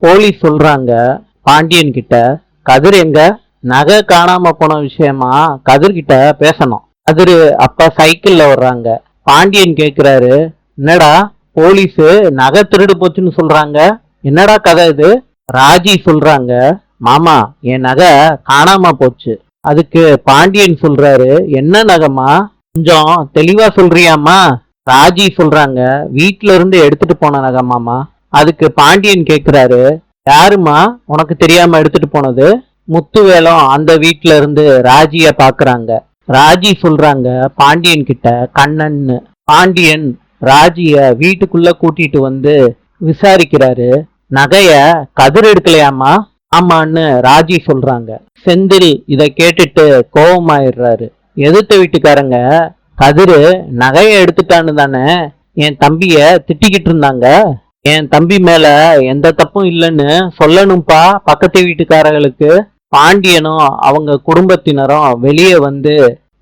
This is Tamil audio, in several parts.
போலீஸ் சொல்றாங்க பாண்டியன் கிட்ட, கதிர் எங்க? நகை காணாம போன விஷயமா கதிர் கிட்ட பேசணும். கதிர் அப்ப சைக்கிள்ல வர்றாங்க. பாண்டியன் கேக்குறாரு, என்னடா போலீஸ் நகை திருடு போச்சுன்னு சொல்றாங்க, என்னடா கதை இது? ராஜி சொல்றாங்க, மாமா என் நகை காணாம போச்சு. அதுக்கு பாண்டியன் சொல்றாரு, என்ன நகைமா, கொஞ்சம் தெளிவா சொல்றியாமா? ராஜி சொல்றாங்க, வீட்ல இருந்து எடுத்துட்டு போன நகை மாமா. அதுக்கு பாண்டியன் கேக்குறாரு, யாருமா உனக்கு தெரியாம எடுத்துட்டு போனது? முத்துவேலம் அந்த வீட்ல இருந்து ராஜிய பாக்குறாங்க. ராஜி சொல்றாங்க பாண்டியன் கிட்ட கண்ணன்னு. பாண்டியன் ராஜிய வீட்டுக்குள்ள கூட்டிட்டு வந்து விசாரிக்கிறாரு. நகைய கதிர் எடுக்கலையாமா? ஆமான்னு ராஜி சொல்றாங்க. செந்தில் இத கேட்டுட்டு கோபமாயிடுறாரு. எதிர்த்த வீட்டுக்காரங்க கதிரு நகைய எடுத்துட்டான்னு தானே என் தம்பிய திட்டிக்கிட்டு இருந்தாங்க. என் தம்பி மேல எந்த தப்பும் இல்லைன்னு சொல்லணும்பா பக்கத்து வீட்டுக்காரர்களுக்கு. பாண்டியனும் அவங்க குடும்பத்தினரும் வெளியே வந்து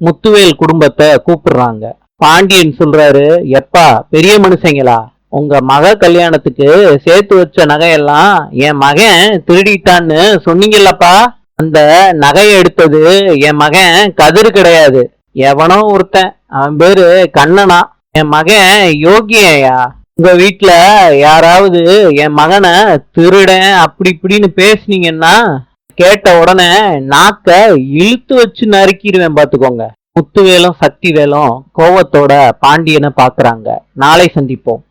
முத்துவேல் குடும்பத்தை கூப்பிடுறாங்க. பாண்டியன் சொல்றாரு, எப்பா பெரிய மனுஷங்களா, உங்க மக கல்யாணத்துக்கு சேர்த்து வச்ச நகையெல்லாம் என் மகன் திருடிட்டான்னு சொன்னீங்கல்லப்பா. அந்த நகையை எடுத்தது என் மகன் கதிர் கிடையாது, எவனோ ஒருத்தன், அவன் பேரு கண்ணனா. என் மகன் யோகியா. உங்க வீட்டுல யாராவது என் மகனை திருடன் அப்படி இப்படின்னு பேசுனீங்கன்னா கேட்ட உடனே நாக்க இழுத்து வச்சு நறுக்கிடுவேன் பாத்துக்கோங்க. முத்துவேலும் சக்திவேலும் கோவத்தோட பாண்டியனை பாக்குறாங்க. நாளை சந்திப்போம்.